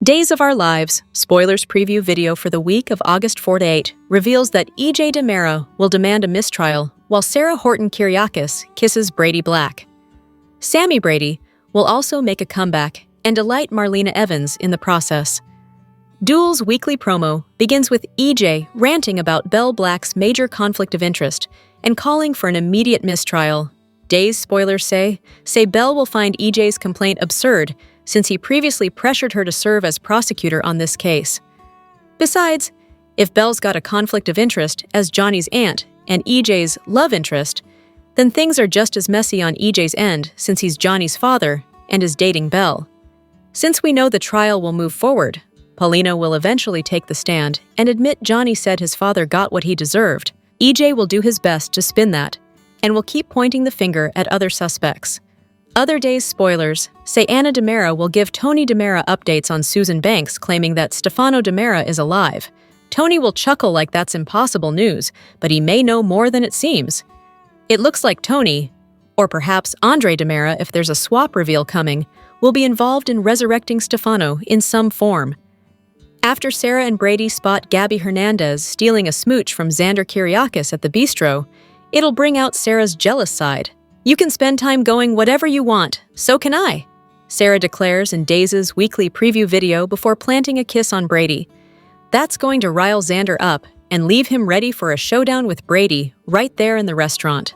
Days of Our Lives, spoilers preview video for the week of August 4 to 8, reveals that E.J. DiMera will demand a mistrial while Sarah Horton Kyriakis kisses Brady Black. Sammy Brady will also make a comeback and delight Marlena Evans in the process. Duel's weekly promo begins with E.J. ranting about Belle Black's major conflict of interest and calling for an immediate mistrial. Days spoilers say Belle will find E.J.'s complaint absurd since he previously pressured her to serve as prosecutor on this case. Besides, if Belle's got a conflict of interest as Johnny's aunt and E.J.'s love interest, then things are just as messy on E.J.'s end since he's Johnny's father and is dating Belle. Since we know the trial will move forward, Paulina will eventually take the stand and admit Johnny said his father got what he deserved. E.J. will do his best to spin that and will keep pointing the finger at other suspects. Other Days spoilers say Anna DiMera will give Tony DiMera updates on Susan Banks, claiming that Stefano DiMera is alive. Tony will chuckle like that's impossible news, but he may know more than it seems. It looks like Tony, or perhaps Andre DiMera if there's a swap reveal coming, will be involved in resurrecting Stefano in some form. After Sarah and Brady spot Javi Hernandez stealing a smooch from Xander Kyriakis at the bistro, it'll bring out Sarah's jealous side. "You can spend time going whatever you want, so can I," Sarah declares in Days' weekly preview video before planting a kiss on Brady. That's going to rile Xander up and leave him ready for a showdown with Brady right there in the restaurant.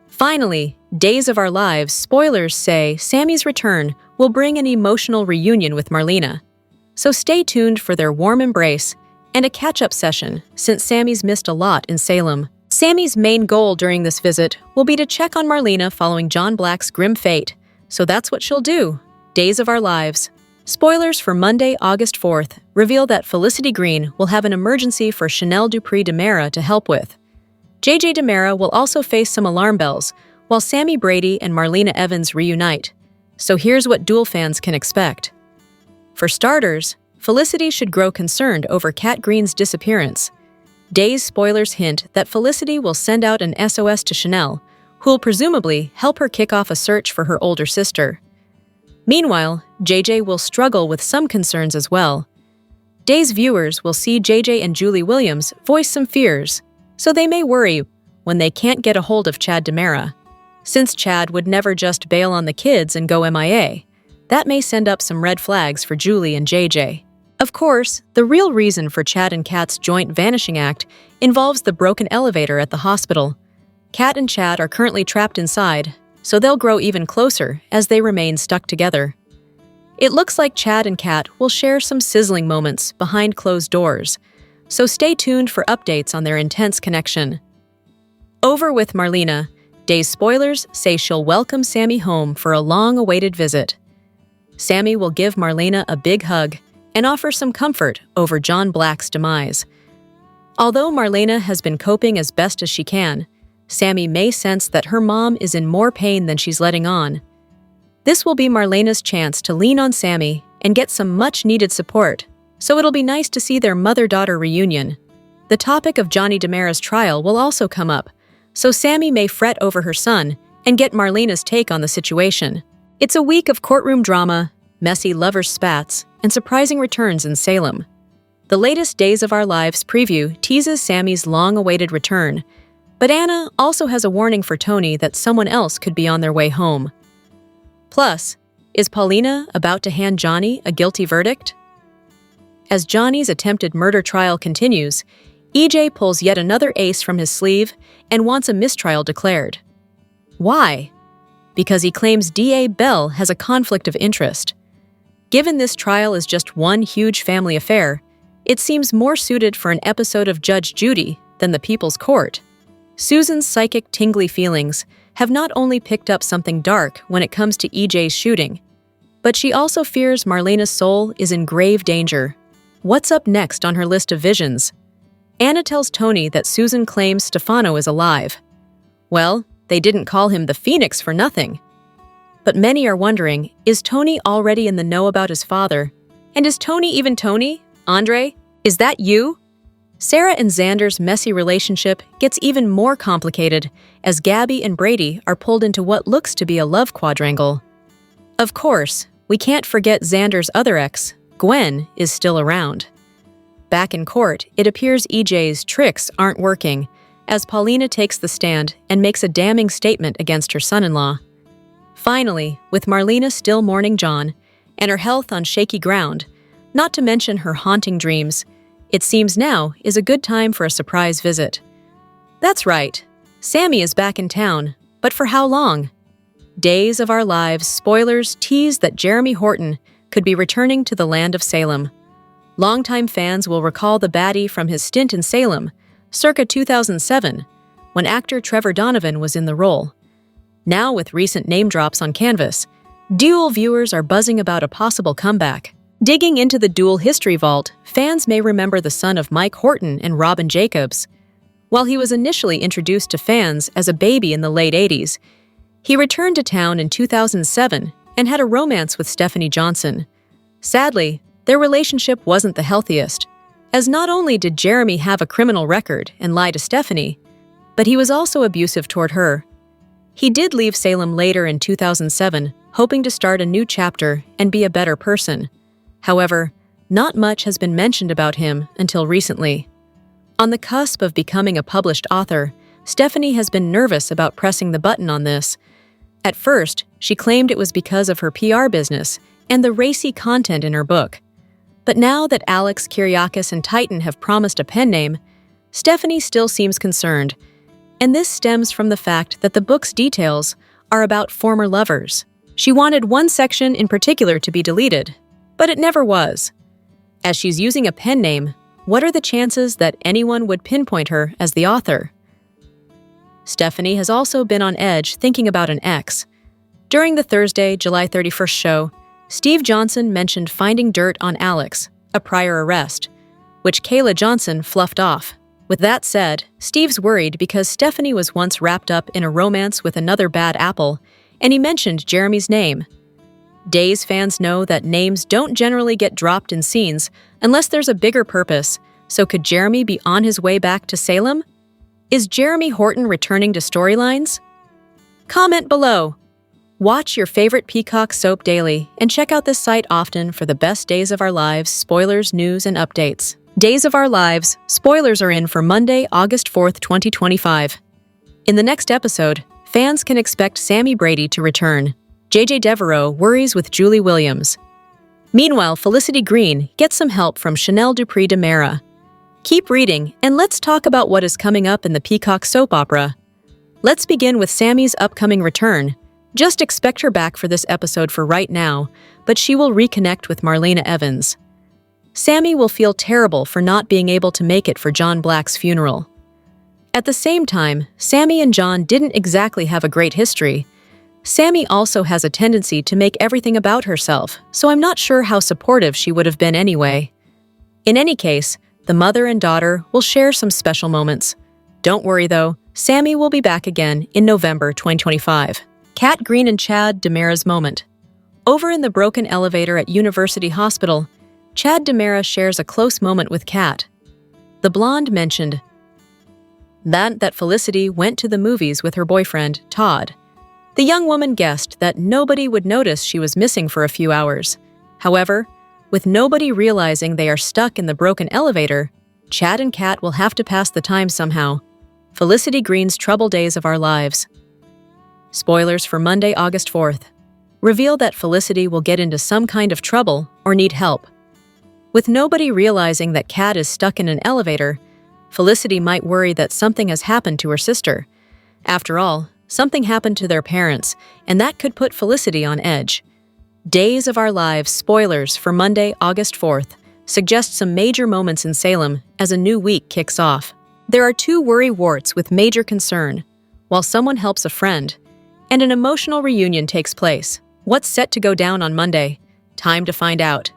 Finally, Days of Our Lives spoilers say Sammy's return will bring an emotional reunion with Marlena. So stay tuned for their warm embrace and a catch-up session since Sammy's missed a lot in Salem. Sammy's main goal during this visit will be to check on Marlena following John Black's grim fate, so that's what she'll do. Days of Our Lives. Spoilers for Monday, August 4th reveal that Felicity Green will have an emergency for Chanel Dupree DiMera to help with. JJ DiMera will also face some alarm bells, while Sammy Brady and Marlena Evans reunite. So here's what Duel fans can expect. For starters, Felicity should grow concerned over Kat Green's disappearance. Days spoilers hint that Felicity will send out an SOS to Chanel, who will presumably help her kick off a search for her older sister. Meanwhile, JJ will struggle with some concerns as well. Days viewers will see JJ and Julie Williams voice some fears, so they may worry when they can't get a hold of Chad DiMera. Since Chad would never just bail on the kids and go MIA, that may send up some red flags for Julie and JJ. Of course, the real reason for Chad and Kat's joint vanishing act involves the broken elevator at the hospital. Kat and Chad are currently trapped inside, so they'll grow even closer as they remain stuck together. It looks like Chad and Kat will share some sizzling moments behind closed doors, so stay tuned for updates on their intense connection. Over with Marlena, Days spoilers say she'll welcome Sammy home for a long-awaited visit. Sammy will give Marlena a big hug and offer some comfort over John Black's demise. Although Marlena has been coping as best as she can, Sammy may sense that her mom is in more pain than she's letting on. This will be Marlena's chance to lean on Sammy and get some much-needed support, so it'll be nice to see their mother-daughter reunion. The topic of Johnny DiMera's trial will also come up, so Sammy may fret over her son and get Marlena's take on the situation. It's a week of courtroom drama, messy lovers' spats, and surprising returns in Salem. The latest Days of Our Lives preview teases Sammy's long-awaited return, but Anna also has a warning for Tony that someone else could be on their way home. Plus, is Paulina about to hand Johnny a guilty verdict? As Johnny's attempted murder trial continues, EJ pulls yet another ace from his sleeve and wants a mistrial declared. Why? Because he claims DA Belle has a conflict of interest. Given this trial is just one huge family affair, it seems more suited for an episode of Judge Judy than the People's Court. Susan's psychic tingly feelings have not only picked up something dark when it comes to EJ's shooting, but she also fears Marlena's soul is in grave danger. What's up next on her list of visions? Anna tells Tony that Susan claims Stefano is alive. Well, they didn't call him the Phoenix for nothing. But many are wondering, is Tony already in the know about his father? And is Tony even Tony? Andre? Is that you? Sarah and Xander's messy relationship gets even more complicated as Gabby and Brady are pulled into what looks to be a love quadrangle. Of course, we can't forget Xander's other ex, Gwen is still around. Back in court, it appears EJ's tricks aren't working, as Paulina takes the stand and makes a damning statement against her son-in-law. Finally, with Marlena still mourning John, and her health on shaky ground, not to mention her haunting dreams, it seems now is a good time for a surprise visit. That's right, Sammy is back in town, but for how long? Days of Our Lives spoilers tease that Jeremy Horton could be returning to the land of Salem. Longtime fans will recall the baddie from his stint in Salem, circa 2007, when actor Trevor Donovan was in the role. Now, with recent name drops on Canvas, Duel viewers are buzzing about a possible comeback. Digging into the Duel history vault, fans may remember the son of Mike Horton and Robin Jacobs. While he was initially introduced to fans as a baby in the late 80s, he returned to town in 2007 and had a romance with Stephanie Johnson. Sadly, their relationship wasn't the healthiest, as not only did Jeremy have a criminal record and lie to Stephanie, but he was also abusive toward her. He did leave Salem later in 2007, hoping to start a new chapter and be a better person. However, not much has been mentioned about him until recently. On the cusp of becoming a published author, Stephanie has been nervous about pressing the button on this. At first, she claimed it was because of her PR business and the racy content in her book. But now that Alex, Kyriakis, and Titan have promised a pen name, Stephanie still seems concerned, and this stems from the fact that the book's details are about former lovers. She wanted one section in particular to be deleted, but it never was. As she's using a pen name, what are the chances that anyone would pinpoint her as the author? Stephanie has also been on edge thinking about an ex. During the Thursday, July 31st show, Steve Johnson mentioned finding dirt on Alex, a prior arrest, which Kayla Johnson fluffed off. With that said, Steve's worried because Stephanie was once wrapped up in a romance with another bad apple, and he mentioned Jeremy's name. Days fans know that names don't generally get dropped in scenes unless there's a bigger purpose, so could Jeremy be on his way back to Salem? Is Jeremy Horton returning to storylines? Comment below. Watch your favorite Peacock soap daily and check out this site often for the best Days of Our Lives spoilers, news, and updates. Days of Our Lives spoilers are in for Monday, August 4th, 2025. In the next episode, fans can expect Sammy Brady to return. JJ Devereaux worries with Julie Williams. Meanwhile, Felicity Green gets some help from Chanel Dupree de Mera. Keep reading, and let's talk about what is coming up in the Peacock soap opera. Let's begin with Sammy's upcoming return. Just expect her back for this episode for right now, but she will reconnect with Marlena Evans. Sammy will feel terrible for not being able to make it for John Black's funeral. At the same time, Sammy and John didn't exactly have a great history. Sammy also has a tendency to make everything about herself, so I'm not sure how supportive she would have been anyway. In any case, the mother and daughter will share some special moments. Don't worry though, Sammy will be back again in November 2025. Kat Green and Chad DiMera's moment. Over in the broken elevator at University Hospital, Chad DiMera shares a close moment with Kat. The blonde mentioned that Felicity went to the movies with her boyfriend, Todd. The young woman guessed that nobody would notice she was missing for a few hours. However, with nobody realizing they are stuck in the broken elevator, Chad and Kat will have to pass the time somehow. Felicity Green's trouble days of our lives. Spoilers for Monday, August 4th. Reveal that Felicity will get into some kind of trouble or need help. With nobody realizing that Kat is stuck in an elevator, Felicity might worry that something has happened to her sister. After all, something happened to their parents, and that could put Felicity on edge. Days of Our Lives spoilers for Monday, August 4th suggest some major moments in Salem as a new week kicks off. There are two worry warts with major concern, while someone helps a friend, and an emotional reunion takes place. What's set to go down on Monday? Time to find out.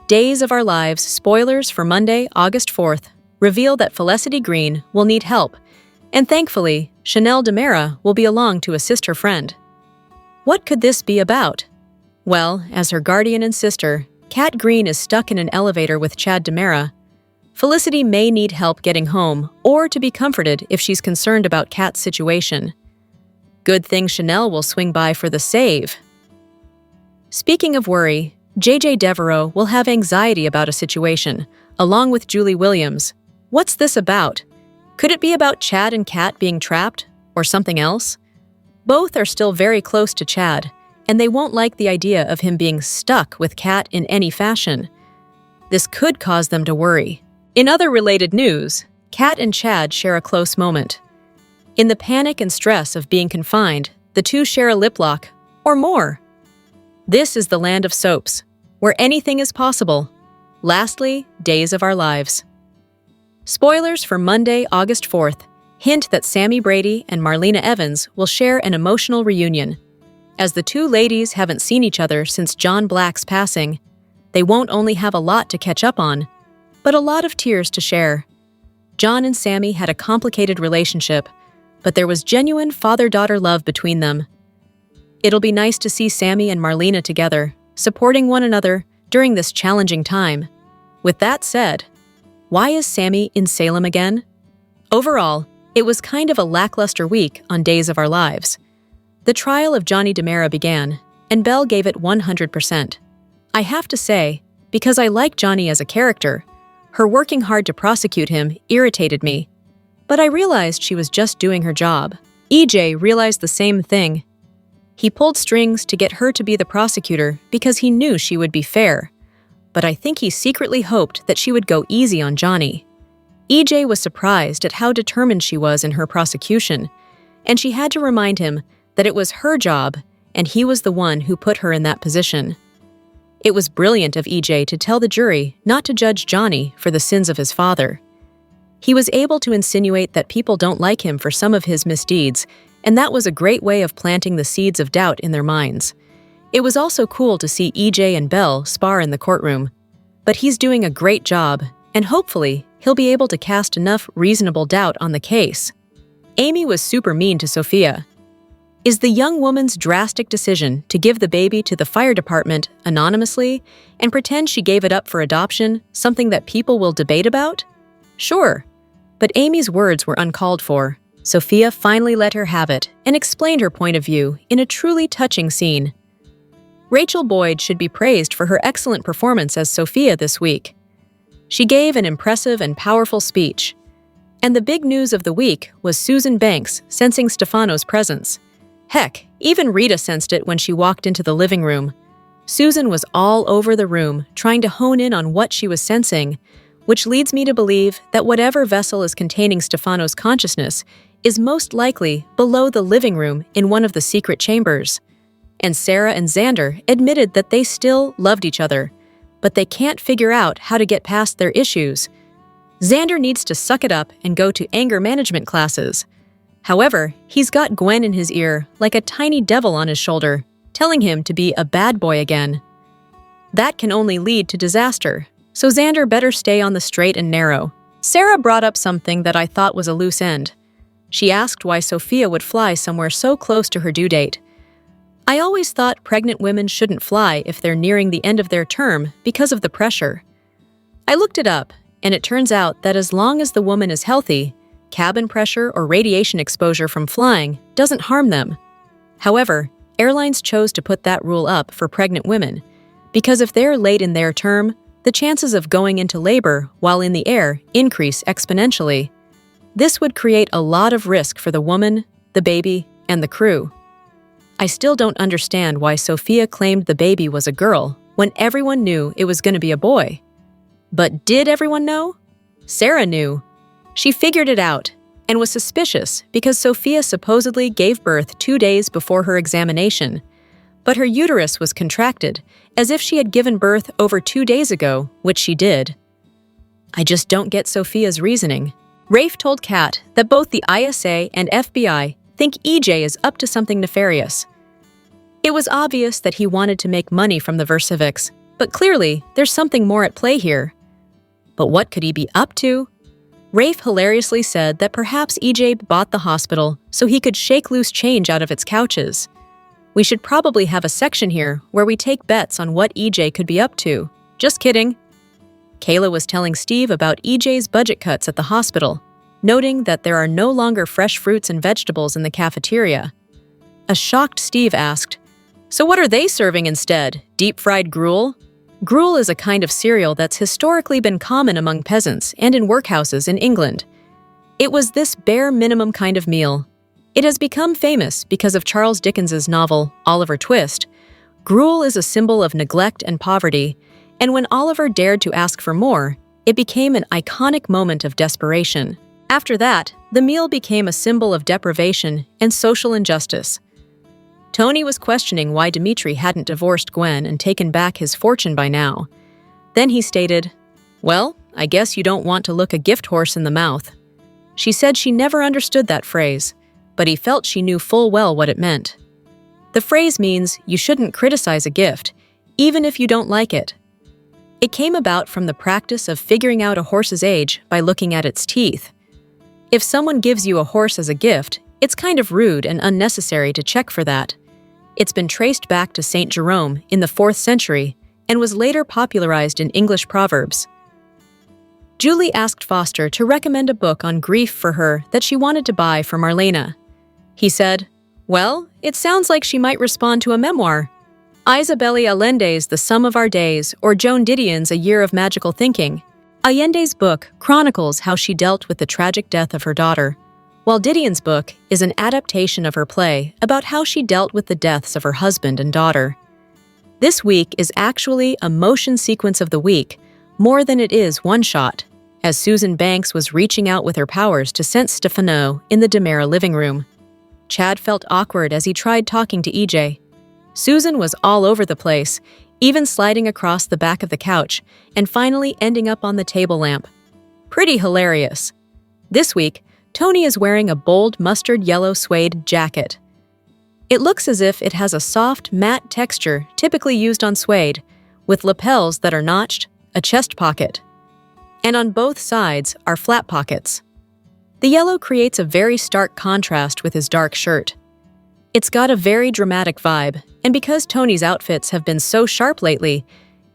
Days of Our Lives spoilers for Monday, August 4th reveal that Felicity Green will need help, and thankfully, Chanel DiMera will be along to assist her friend. What could this be about? Well, as her guardian and sister, Kat Green is stuck in an elevator with Chad DiMera. Felicity may need help getting home or to be comforted if she's concerned about Kat's situation. Good thing Chanel will swing by for the save. Speaking of worry, JJ Devereaux will have anxiety about a situation, along with Julie Williams. What's this about? Could it be about Chad and Kat being trapped, or something else? Both are still very close to Chad, and they won't like the idea of him being stuck with Kat in any fashion. This could cause them to worry. In other related news, Kat and Chad share a close moment. In the panic and stress of being confined, the two share a lip lock, or more. This is the land of soaps, where anything is possible. Lastly, Days of Our Lives. Spoilers for Monday, August 4th hint that Sammy Brady and Marlena Evans will share an emotional reunion. As the two ladies haven't seen each other since John Black's passing, they won't only have a lot to catch up on, but a lot of tears to share. John and Sammy had a complicated relationship, but there was genuine father-daughter love between them. It'll be nice to see Sammy and Marlena together, supporting one another during this challenging time. With that said, why is Sammy in Salem again? Overall, it was kind of a lackluster week on Days of Our Lives. The trial of Johnny DiMera began, and Belle gave it 100%. I have to say, because I like Johnny as a character, her working hard to prosecute him irritated me. But I realized she was just doing her job. EJ realized the same thing. He pulled strings to get her to be the prosecutor because he knew she would be fair. But I think he secretly hoped that she would go easy on Johnny. EJ was surprised at how determined she was in her prosecution, and she had to remind him that it was her job and he was the one who put her in that position. It was brilliant of EJ to tell the jury not to judge Johnny for the sins of his father. He was able to insinuate that people don't like him for some of his misdeeds, and that was a great way of planting the seeds of doubt in their minds. It was also cool to see EJ and Belle spar in the courtroom. But he's doing a great job, and hopefully, he'll be able to cast enough reasonable doubt on the case. Amy was super mean to Sophia. Is the young woman's drastic decision to give the baby to the fire department anonymously and pretend she gave it up for adoption something that people will debate about? Sure. But Amy's words were uncalled for. Sophia finally let her have it and explained her point of view in a truly touching scene. Rachel Boyd should be praised for her excellent performance as Sophia this week. She gave an impressive and powerful speech. And the big news of the week was Susan Banks sensing Stefano's presence. Heck, even Rita sensed it when she walked into the living room. Susan was all over the room, trying to hone in on what she was sensing, which leads me to believe that whatever vessel is containing Stefano's consciousness is most likely below the living room in one of the secret chambers. And Sarah and Xander admitted that they still loved each other, but they can't figure out how to get past their issues. Xander needs to suck it up and go to anger management classes. However, he's got Gwen in his ear like a tiny devil on his shoulder, telling him to be a bad boy again. That can only lead to disaster, so Xander better stay on the straight and narrow. Sarah brought up something that I thought was a loose end. She asked why Sophia would fly somewhere so close to her due date. I always thought pregnant women shouldn't fly if they're nearing the end of their term because of the pressure. I looked it up, and it turns out that as long as the woman is healthy, cabin pressure or radiation exposure from flying doesn't harm them. However, airlines chose to put that rule up for pregnant women because if they're late in their term, the chances of going into labor while in the air increase exponentially. This would create a lot of risk for the woman, the baby, and the crew. I still don't understand why Sophia claimed the baby was a girl when everyone knew it was going to be a boy. But did everyone know? Sarah knew. She figured it out and was suspicious because Sophia supposedly gave birth 2 days before her examination, but her uterus was contracted as if she had given birth over 2 days ago, which she did. I just don't get Sophia's reasoning. Rafe told Kat that both the ISA and FBI think EJ is up to something nefarious. It was obvious that he wanted to make money from the Versivics, but clearly there's something more at play here. But what could he be up to? Rafe hilariously said that perhaps EJ bought the hospital so he could shake loose change out of its couches. We should probably have a section here where we take bets on what EJ could be up to. Just kidding. Kayla was telling Steve about EJ's budget cuts at the hospital, noting that there are no longer fresh fruits and vegetables in the cafeteria. A shocked Steve asked, So what are they serving instead? Deep-fried gruel? Gruel is a kind of cereal that's historically been common among peasants and in workhouses in England. It was this bare minimum kind of meal. It has become famous because of Charles Dickens's novel, Oliver Twist. Gruel is a symbol of neglect and poverty, and when Oliver dared to ask for more, it became an iconic moment of desperation. After that, the meal became a symbol of deprivation and social injustice. Tony was questioning why Dimitri hadn't divorced Gwen and taken back his fortune by now. Then he stated, "Well, I guess you don't want to look a gift horse in the mouth." She said she never understood that phrase, but he felt she knew full well what it meant. The phrase means you shouldn't criticize a gift, even if you don't like it. It came about from the practice of figuring out a horse's age by looking at its teeth. If someone gives you a horse as a gift, it's kind of rude and unnecessary to check for that. It's been traced back to Saint Jerome in the 4th century and was later popularized in English proverbs. Julie asked Foster to recommend a book on grief for her that she wanted to buy for Marlena. He said, "Well, it sounds like she might respond to a memoir. Isabelle Allende's The Sum of Our Days or Joan Didion's A Year of Magical Thinking." Allende's book chronicles how she dealt with the tragic death of her daughter, while Didion's book is an adaptation of her play about how she dealt with the deaths of her husband and daughter. This week is actually a motion sequence of the week, more than it is one shot, as Susan Banks was reaching out with her powers to sense Stefano in the DiMera living room. Chad felt awkward as he tried talking to EJ. Susan was all over the place, even sliding across the back of the couch and finally ending up on the table lamp. Pretty hilarious. This week, Tony is wearing a bold mustard yellow suede jacket. It looks as if it has a soft, matte texture typically used on suede, with lapels that are notched, a chest pocket. And on both sides are flap pockets. The yellow creates a very stark contrast with his dark shirt. It's got a very dramatic vibe, and because Tony's outfits have been so sharp lately,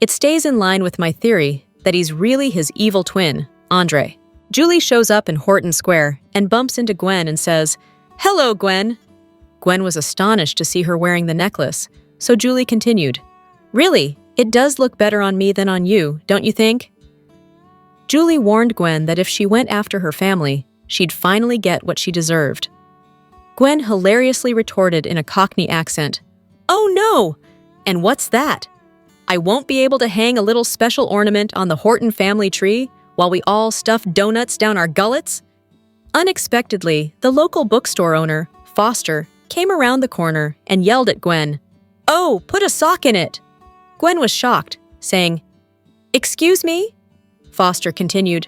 it stays in line with my theory that he's really his evil twin, Andre. Julie shows up in Horton Square and bumps into Gwen and says, "Hello, Gwen." Gwen was astonished to see her wearing the necklace, so Julie continued, "Really, it does look better on me than on you, don't you think?" Julie warned Gwen that if she went after her family, she'd finally get what she deserved. Gwen hilariously retorted in a Cockney accent, "Oh no! And what's that? I won't be able to hang a little special ornament on the Horton family tree while we all stuff donuts down our gullets?" Unexpectedly, the local bookstore owner, Foster, came around the corner and yelled at Gwen, "Oh, put a sock in it!" Gwen was shocked, saying, "Excuse me?" Foster continued,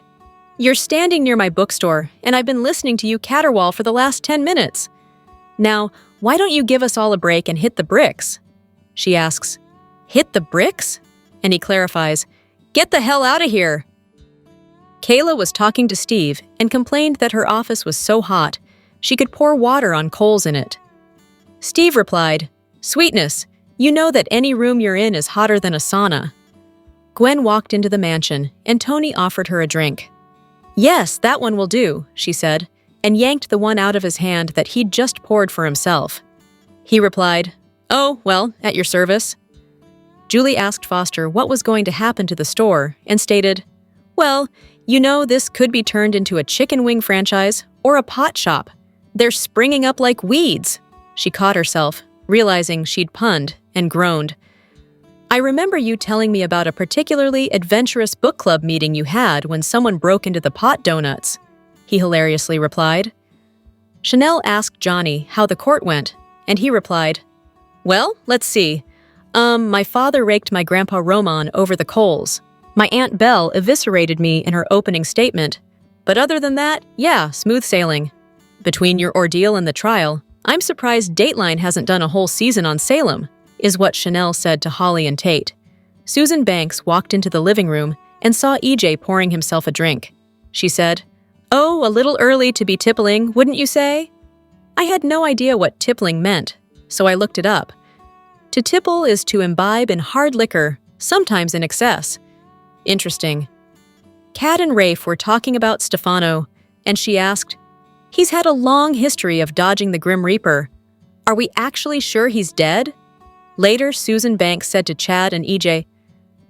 "You're standing near my bookstore, and I've been listening to you caterwaul for the last 10 minutes. Now, why don't you give us all a break and hit the bricks?" She asks, "Hit the bricks?" And he clarifies, "Get the hell out of here." Kayla was talking to Steve and complained that her office was so hot, she could pour water on coals in it. Steve replied, "Sweetness, you know that any room you're in is hotter than a sauna." Gwen walked into the mansion, and Tony offered her a drink. "Yes, that one will do," she said, and yanked the one out of his hand that he'd just poured for himself. He replied, "Oh, well, at your service." Julie asked Foster what was going to happen to the store and stated, "Well, you know this could be turned into a chicken wing franchise or a pot shop. They're springing up like weeds." She caught herself, realizing she'd punned, and groaned. "I remember you telling me about a particularly adventurous book club meeting you had when someone broke into the pot donuts," he hilariously replied. Chanel asked Johnny how the court went, and he replied, "Well, let's see. My father raked my grandpa Roman over the coals. My Aunt Belle eviscerated me in her opening statement. But other than that, yeah, smooth sailing. Between your ordeal and the trial, I'm surprised Dateline hasn't done a whole season on Salem," is what Chanel said to Holly and Tate. Susan Banks walked into the living room and saw EJ pouring himself a drink. She said, "Oh, a little early to be tippling, wouldn't you say?" I had no idea what tippling meant, so I looked it up. To tipple is to imbibe in hard liquor, sometimes in excess. Interesting. Kat and Rafe were talking about Stefano, and she asked, "He's had a long history of dodging the Grim Reaper. Are we actually sure he's dead?" Later, Susan Banks said to Chad and EJ,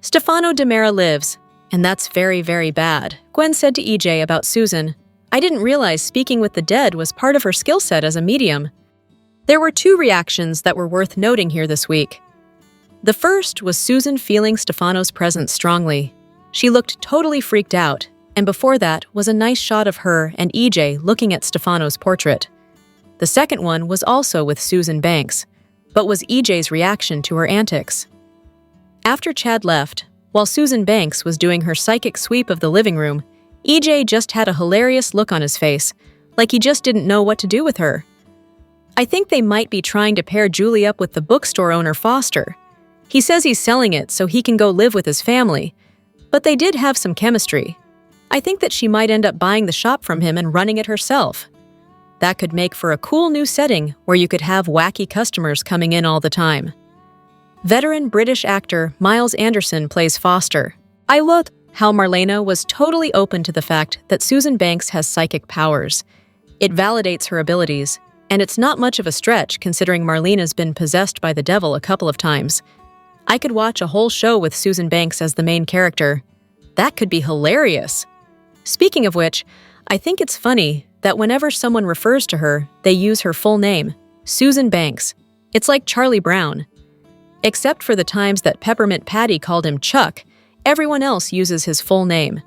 "Stefano DiMera lives, and that's very, very bad." Gwen said to EJ about Susan, "I didn't realize speaking with the dead was part of her skill set as a medium." There were two reactions that were worth noting here this week. The first was Susan feeling Stefano's presence strongly. She looked totally freaked out, and before that was a nice shot of her and EJ looking at Stefano's portrait. The second one was also with Susan Banks, but was EJ's reaction to her antics. After Chad left, while Susan Banks was doing her psychic sweep of the living room, EJ just had a hilarious look on his face, like he just didn't know what to do with her. I think they might be trying to pair Julie up with the bookstore owner Foster. He says he's selling it so he can go live with his family, but they did have some chemistry. I think that she might end up buying the shop from him and running it herself. That could make for a cool new setting where you could have wacky customers coming in all the time. Veteran British actor Miles Anderson plays Foster. I loved how Marlena was totally open to the fact that Susan Banks has psychic powers. It validates her abilities, and it's not much of a stretch considering Marlena's been possessed by the devil a couple of times. I could watch a whole show with Susan Banks as the main character. That could be hilarious. Speaking of which, I think it's funny that whenever someone refers to her, they use her full name, Susan Banks. It's like Charlie Brown. Except for the times that Peppermint Patty called him Chuck, everyone else uses his full name.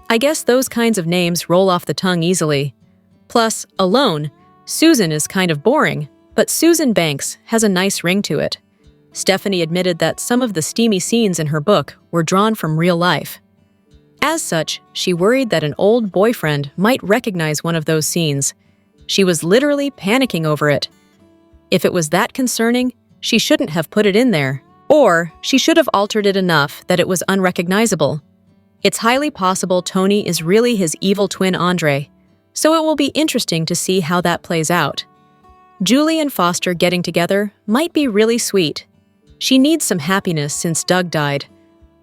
I guess those kinds of names roll off the tongue easily. Plus, alone, Susan is kind of boring, but Susan Banks has a nice ring to it. Stephanie admitted that some of the steamy scenes in her book were drawn from real life. As such, she worried that an old boyfriend might recognize one of those scenes. She was literally panicking over it. If it was that concerning, she shouldn't have put it in there. Or she should have altered it enough that it was unrecognizable. It's highly possible Tony is really his evil twin Andre, so it will be interesting to see how that plays out. Julie and Foster getting together might be really sweet. She needs some happiness since Doug died.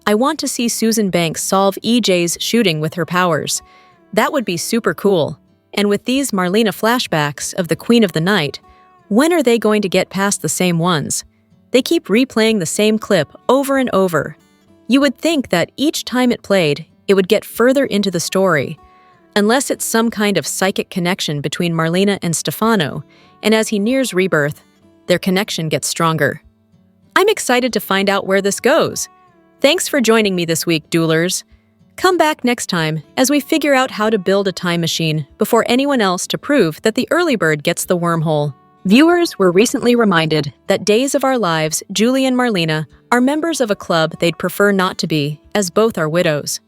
I want to see Susan Banks solve EJ's shooting with her powers. That would be super cool. And with these Marlena flashbacks of the Queen of the Night, when are they going to get past the same ones? They keep replaying the same clip over and over. You would think that each time it played, it would get further into the story. Unless it's some kind of psychic connection between Marlena and Stefano, and as he nears rebirth, their connection gets stronger. I'm excited to find out where this goes. Thanks for joining me this week, Duelers. Come back next time as we figure out how to build a time machine before anyone else to prove that the early bird gets the wormhole. Viewers were recently reminded that Days of Our Lives, Julie and Marlena, are members of a club they'd prefer not to be, as both are widows.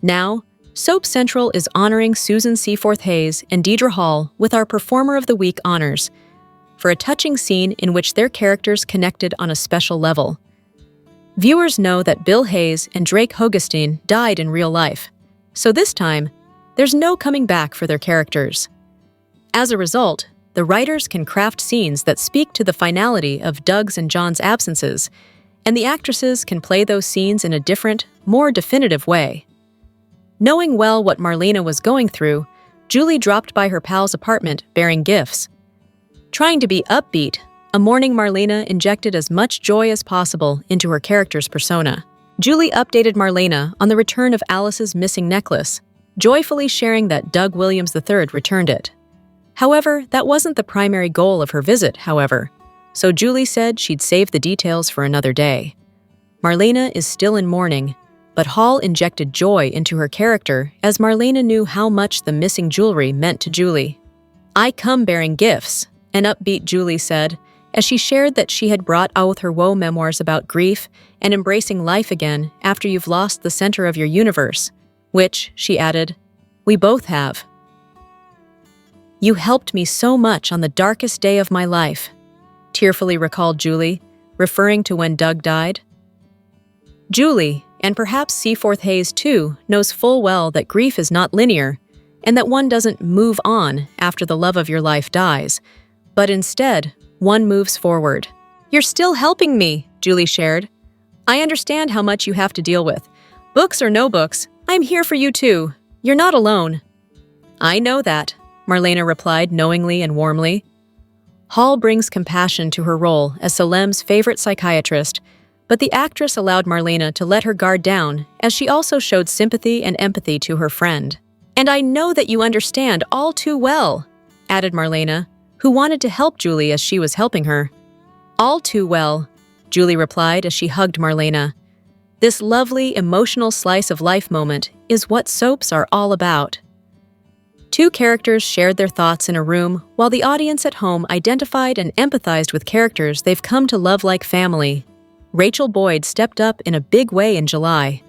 Now, Soap Central is honoring Susan Seaforth Hayes and Deidre Hall with our Performer of the Week honors, for a touching scene in which their characters connected on a special level. Viewers know that Bill Hayes and Drake Hogestyn died in real life, so this time, there's no coming back for their characters. As a result, the writers can craft scenes that speak to the finality of Doug's and John's absences, and the actresses can play those scenes in a different, more definitive way. Knowing well what Marlena was going through, Julie dropped by her pal's apartment bearing gifts. Trying to be upbeat, a mourning Marlena injected as much joy as possible into her character's persona. Julie updated Marlena on the return of Alice's missing necklace, joyfully sharing that Doug Williams III returned it. However, that wasn't the primary goal of her visit, however, so Julie said she'd save the details for another day. Marlena is still in mourning, but Hall injected joy into her character as Marlena knew how much the missing jewelry meant to Julie. "I come bearing gifts," an upbeat Julie said, as she shared that she had brought out her woe memoirs about grief and embracing life again after you've lost the center of your universe, which, she added, we both have. "You helped me so much on the darkest day of my life," tearfully recalled Julie, referring to when Doug died. Julie, and perhaps Seaforth Hayes too, knows full well that grief is not linear, and that one doesn't move on after the love of your life dies, but instead, one moves forward. "You're still helping me," Julie shared. "I understand how much you have to deal with. Books or no books, I'm here for you too. You're not alone." "I know that," Marlena replied knowingly and warmly. Hall brings compassion to her role as Salem's favorite psychiatrist, but the actress allowed Marlena to let her guard down as she also showed sympathy and empathy to her friend. "And I know that you understand all too well," added Marlena, who wanted to help Julie as she was helping her. "All too well," Julie replied as she hugged Marlena. This lovely, emotional slice of life moment is what soaps are all about. Two characters shared their thoughts in a room while the audience at home identified and empathized with characters they've come to love like family. Rachel Boyd stepped up in a big way in July.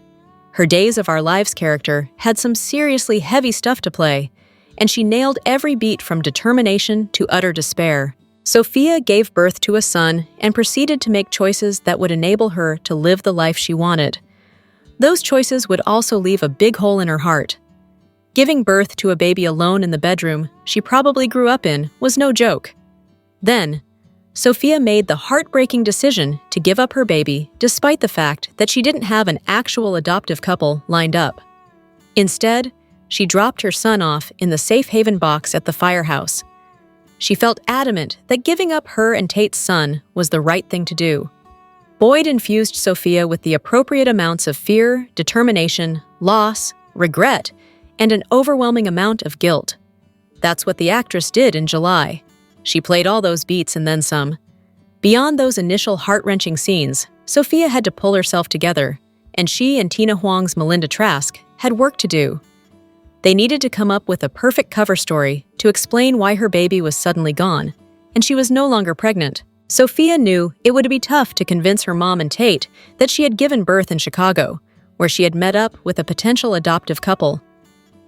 Her Days of Our Lives character had some seriously heavy stuff to play, and she nailed every beat from determination to utter despair. Sophia gave birth to a son and proceeded to make choices that would enable her to live the life she wanted. Those choices would also leave a big hole in her heart. Giving birth to a baby alone in the bedroom she probably grew up in was no joke. Then, Sophia made the heartbreaking decision to give up her baby despite the fact that she didn't have an actual adoptive couple lined up. Instead, she dropped her son off in the safe haven box at the firehouse. She felt adamant that giving up her and Tate's son was the right thing to do. Boyd infused Sophia with the appropriate amounts of fear, determination, loss, regret, and an overwhelming amount of guilt. That's what the actress did in July. She played all those beats and then some. Beyond those initial heart-wrenching scenes, Sophia had to pull herself together, and she and Tina Huang's Melinda Trask had work to do. They needed to come up with a perfect cover story to explain why her baby was suddenly gone, and she was no longer pregnant. Sophia knew it would be tough to convince her mom and Tate that she had given birth in Chicago, where she had met up with a potential adoptive couple.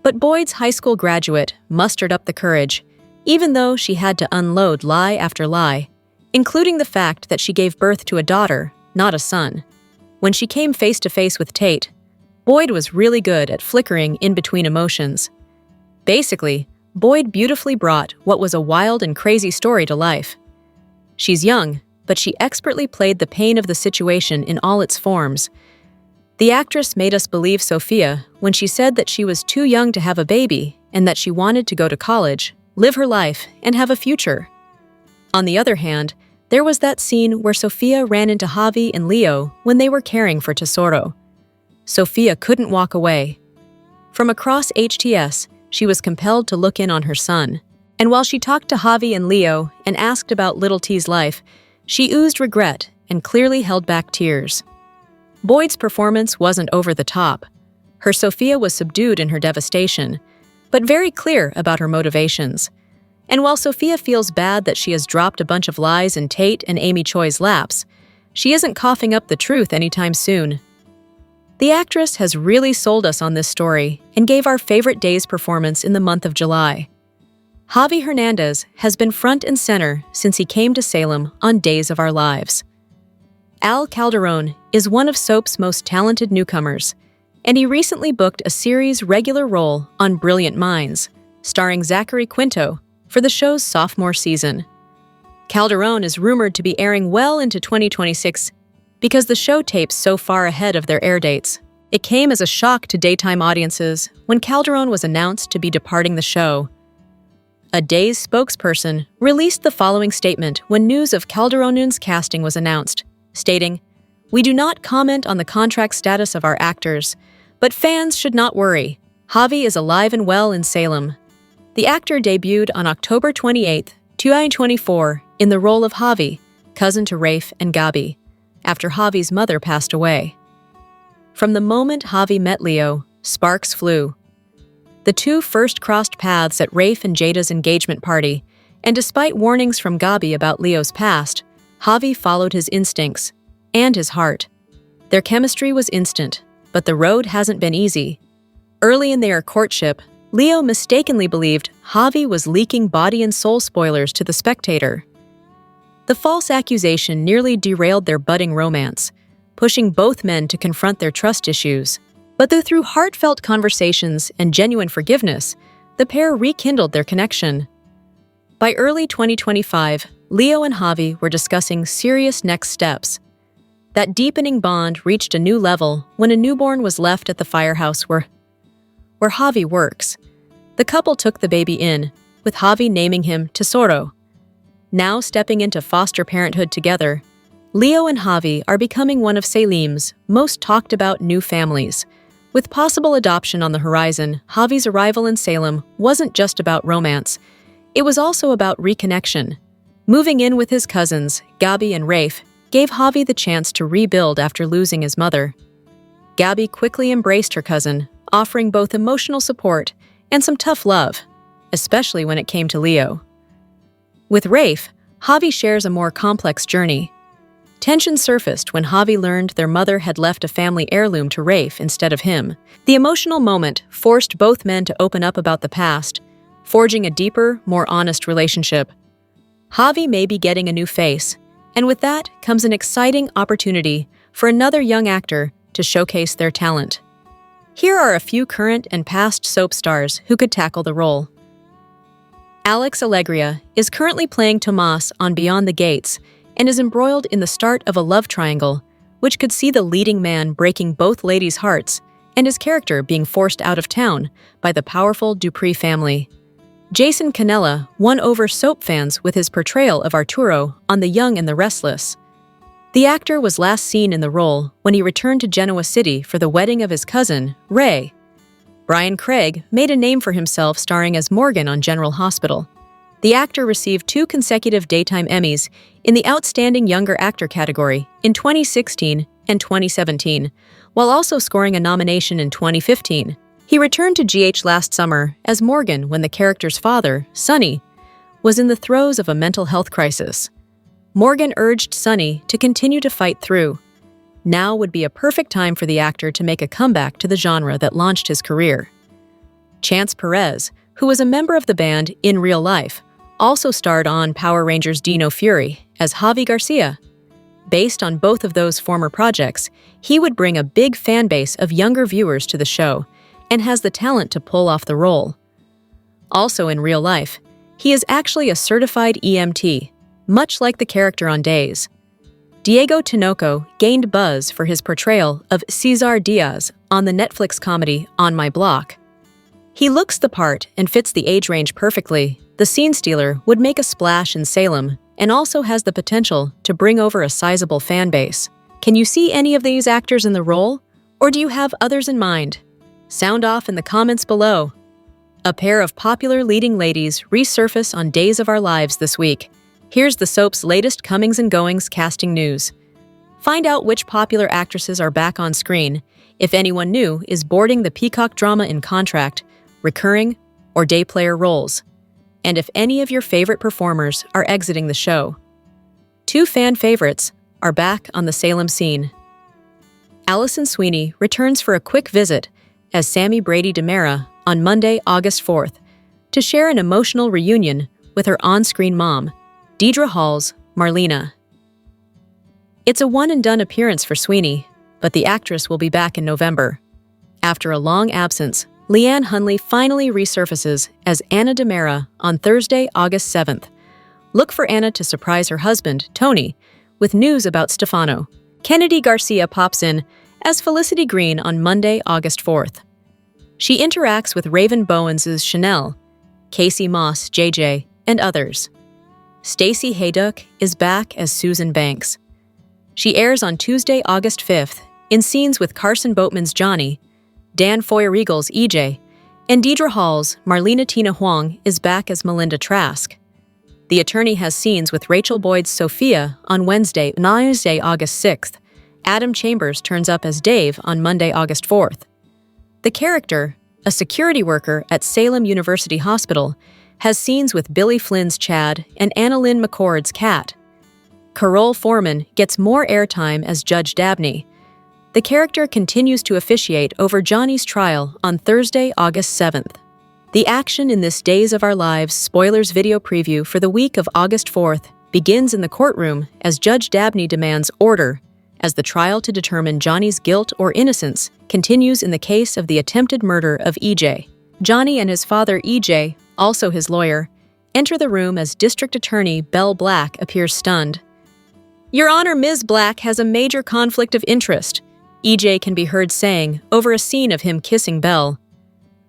But Boyd's high school graduate mustered up the courage, even though she had to unload lie after lie, including the fact that she gave birth to a daughter, not a son. When she came face to face with Tate, Boyd was really good at flickering in between emotions. Basically, Boyd beautifully brought what was a wild and crazy story to life. She's young, but she expertly played the pain of the situation in all its forms. The actress made us believe Sophia when she said that she was too young to have a baby and that she wanted to go to college, live her life, and have a future. On the other hand, there was that scene where Sophia ran into Javi and Leo when they were caring for Tesoro. Sophia couldn't walk away. From across HTS, she was compelled to look in on her son. And while she talked to Javi and Leo and asked about Little T's life, she oozed regret and clearly held back tears. Boyd's performance wasn't over the top. Her Sophia was subdued in her devastation, but very clear about her motivations. And while Sophia feels bad that she has dropped a bunch of lies in Tate and Amy Choi's laps, she isn't coughing up the truth anytime soon. The actress has really sold us on this story and gave our favorite Days performance in the month of July. Javi Hernandez has been front and center since he came to Salem on Days of Our Lives. Al Calderon is one of soap's most talented newcomers, and he recently booked a series regular role on Brilliant Minds, starring Zachary Quinto, for the show's sophomore season. Calderon is rumored to be airing well into 2026 because the show tapes so far ahead of their air dates. It came as a shock to daytime audiences when Calderon was announced to be departing the show. A Days spokesperson released the following statement when news of Calderon's casting was announced, stating, "We do not comment on the contract status of our actors, but fans should not worry. Javi is alive and well in Salem." The actor debuted on October 28, 2024, in the role of Javi, cousin to Rafe and Gabi, after Javi's mother passed away. From the moment Javi met Leo, sparks flew. The two first crossed paths at Rafe and Jada's engagement party, and despite warnings from Gabi about Leo's past, Javi followed his instincts and his heart. Their chemistry was instant, but the road hasn't been easy. Early in their courtship, Leo mistakenly believed Javi was leaking body and soul spoilers to the spectator. The false accusation nearly derailed their budding romance, pushing both men to confront their trust issues. But through heartfelt conversations and genuine forgiveness, the pair rekindled their connection. By early 2025, Leo and Javi were discussing serious next steps. That deepening bond reached a new level when a newborn was left at the firehouse where Javi works. The couple took the baby in, with Javi naming him Tesoro. Now stepping into foster parenthood together, Leo and Javi are becoming one of Salem's most talked about new families. With possible adoption on the horizon, Javi's arrival in Salem wasn't just about romance. It was also about reconnection. Moving in with his cousins, Gabi and Rafe, gave Javi the chance to rebuild after losing his mother. Gabi quickly embraced her cousin, offering both emotional support and some tough love, especially when it came to Leo. With Rafe, Javi shares a more complex journey. Tension surfaced when Javi learned their mother had left a family heirloom to Rafe instead of him. The emotional moment forced both men to open up about the past, forging a deeper, more honest relationship. Javi may be getting a new face, and with that comes an exciting opportunity for another young actor to showcase their talent. Here are a few current and past soap stars who could tackle the role. Alex Alegria is currently playing Tomas on Beyond the Gates and is embroiled in the start of a love triangle, which could see the leading man breaking both ladies' hearts and his character being forced out of town by the powerful Dupree family. Jason Canella won over soap fans with his portrayal of Arturo on The Young and the Restless. The actor was last seen in the role when he returned to Genoa City for the wedding of his cousin, Ray. Brian Craig made a name for himself starring as Morgan on General Hospital. The actor received 2 consecutive Daytime Emmys in the Outstanding Younger Actor category in 2016 and 2017, while also scoring a nomination in 2015. He returned to GH last summer as Morgan when the character's father, Sonny, was in the throes of a mental health crisis. Morgan urged Sonny to continue to fight through. Now would be a perfect time for the actor to make a comeback to the genre that launched his career. Chance Perez, who was a member of the band in real life, also starred on Power Rangers Dino Fury as Javi Garcia. Based on both of those former projects, he would bring a big fan base of younger viewers to the show and has the talent to pull off the role. Also in real life, he is actually a certified EMT, much like the character on Days. Diego Tinoco gained buzz for his portrayal of Cesar Diaz on the Netflix comedy On My Block. He looks the part and fits the age range perfectly. The scene stealer would make a splash in Salem and also has the potential to bring over a sizable fan base. Can you see any of these actors in the role, or do you have others in mind? Sound off in the comments below. A pair of popular leading ladies resurface on Days of Our Lives this week. Here's the soap's latest comings and goings casting news. Find out which popular actresses are back on screen, if anyone new is boarding the Peacock drama in contract, recurring, or day player roles, and if any of your favorite performers are exiting the show. 2 fan favorites are back on the Salem scene. Allison Sweeney returns for a quick visit as Sammy Brady DiMera on Monday, August 4th, to share an emotional reunion with her on-screen mom, Deidre Hall's Marlena. It's a one-and-done appearance for Sweeney, but the actress will be back in November. After a long absence, Leanne Hunley finally resurfaces as Anna DiMera on Thursday, August 7th. Look for Anna to surprise her husband, Tony, with news about Stefano. Kennedy Garcia pops in as Felicity Green on Monday, August 4th. She interacts with Raven Bowens' Chanel, Casey Moss, JJ, and others. Stacey Hayduck is back as Susan Banks. She airs on Tuesday, August 5th, in scenes with Carson Boatman's Johnny, Dan Foyer-Eagle's EJ, and Deidre Hall's Marlena Tina Huang is back as Melinda Trask. The attorney has scenes with Rachel Boyd's Sophia on Wednesday, August 6th. Adam Chambers turns up as Dave on Monday, August 4th. The character, a security worker at Salem University Hospital, has scenes with Billy Flynn's Chad and Annalyn McCord's Kat. Carole Foreman gets more airtime as Judge Dabney. The character continues to officiate over Johnny's trial on Thursday, August 7th. The action in this Days of Our Lives spoilers video preview for the week of August 4th begins in the courtroom as Judge Dabney demands order, as the trial to determine Johnny's guilt or innocence continues in the case of the attempted murder of EJ. Johnny and his father EJ, also his lawyer, enter the room as District Attorney Belle Black appears stunned. "Your Honor, Ms. Black has a major conflict of interest," EJ can be heard saying over a scene of him kissing Belle.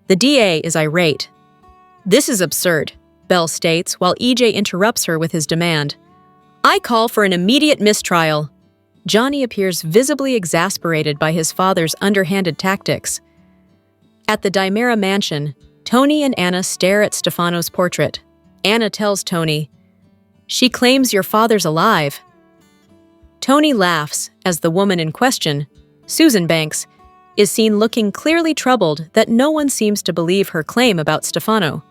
The DA is irate. "This is absurd. Belle states while EJ interrupts her with his demand. "I call for an immediate mistrial." Johnny appears visibly exasperated by his father's underhanded tactics. At the Dimera mansion, Tony and Anna stare at Stefano's portrait. Anna tells Tony, "She claims your father's alive." Tony laughs as the woman in question, Susan Banks, is seen looking clearly troubled that no one seems to believe her claim about Stefano.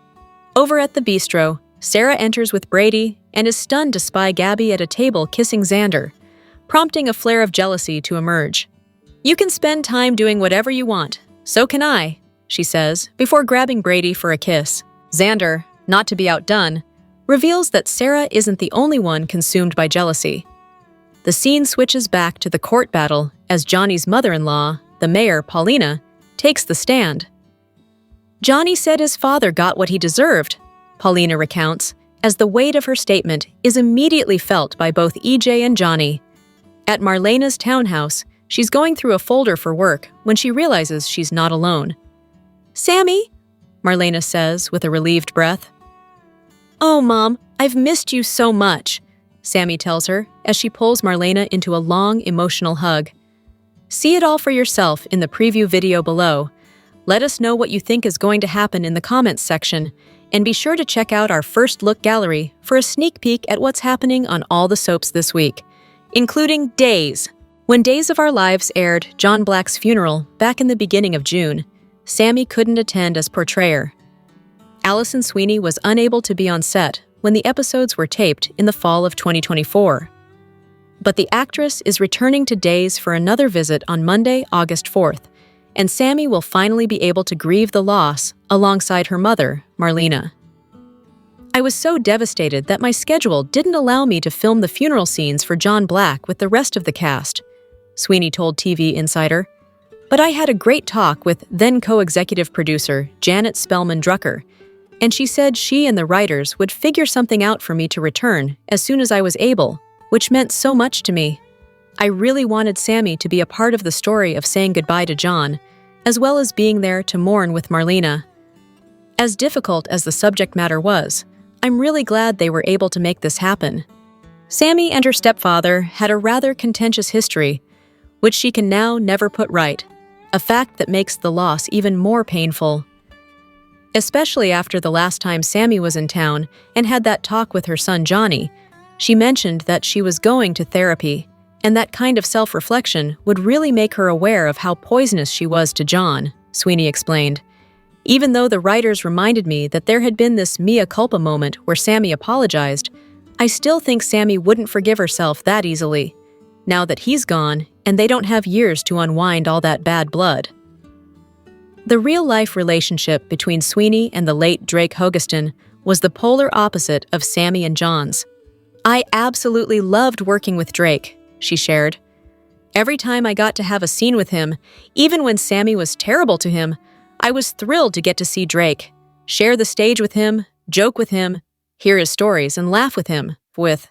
Over at the bistro, Sarah enters with Brady and is stunned to spy Gabby at a table kissing Xander, prompting a flare of jealousy to emerge. "You can spend time doing whatever you want, so can I," she says, before grabbing Brady for a kiss. Xander, not to be outdone, reveals that Sarah isn't the only one consumed by jealousy. The scene switches back to the court battle as Johnny's mother-in-law, the mayor, Paulina, takes the stand. "Johnny said his father got what he deserved," Paulina recounts, as the weight of her statement is immediately felt by both EJ and Johnny. At Marlena's townhouse, she's going through a folder for work when she realizes she's not alone. "Sammy?" Marlena says with a relieved breath. "Oh, Mom, I've missed you so much," Sammy tells her as she pulls Marlena into a long, emotional hug. See it all for yourself in the preview video below. Let us know what you think is going to happen in the comments section, and be sure to check out our first look gallery for a sneak peek at what's happening on all the soaps this week, including Days. When Days of Our Lives aired John Black's funeral back in the beginning of June, Sammy couldn't attend as portrayer. Allison Sweeney was unable to be on set when the episodes were taped in the fall of 2024. But the actress is returning to Days for another visit on Monday, August 4th, and Sammy will finally be able to grieve the loss alongside her mother, Marlena. "I was so devastated that my schedule didn't allow me to film the funeral scenes for John Black with the rest of the cast," Sweeney told TV Insider. "But I had a great talk with then co-executive producer Janet Spellman Drucker, and she said she and the writers would figure something out for me to return as soon as I was able, which meant so much to me. I really wanted Sammy to be a part of the story of saying goodbye to John, as well as being there to mourn with Marlena. As difficult as the subject matter was, I'm really glad they were able to make this happen." Sammy and her stepfather had a rather contentious history, which she can now never put right, a fact that makes the loss even more painful. Especially after the last time Sammy was in town and had that talk with her son Johnny, she mentioned that she was going to therapy, and that kind of self-reflection would really make her aware of how poisonous she was to John, Sweeney explained. "Even though the writers reminded me that there had been this mea culpa moment where Sammy apologized, I still think Sammy wouldn't forgive herself that easily, now that he's gone and they don't have years to unwind all that bad blood." The real-life relationship between Sweeney and the late Drake Hogestyn was the polar opposite of Sammy and John's. "I absolutely loved working with Drake," she shared. "Every time I got to have a scene with him, even when Sammy was terrible to him, I was thrilled to get to see Drake, share the stage with him, joke with him, hear his stories, and laugh with him, with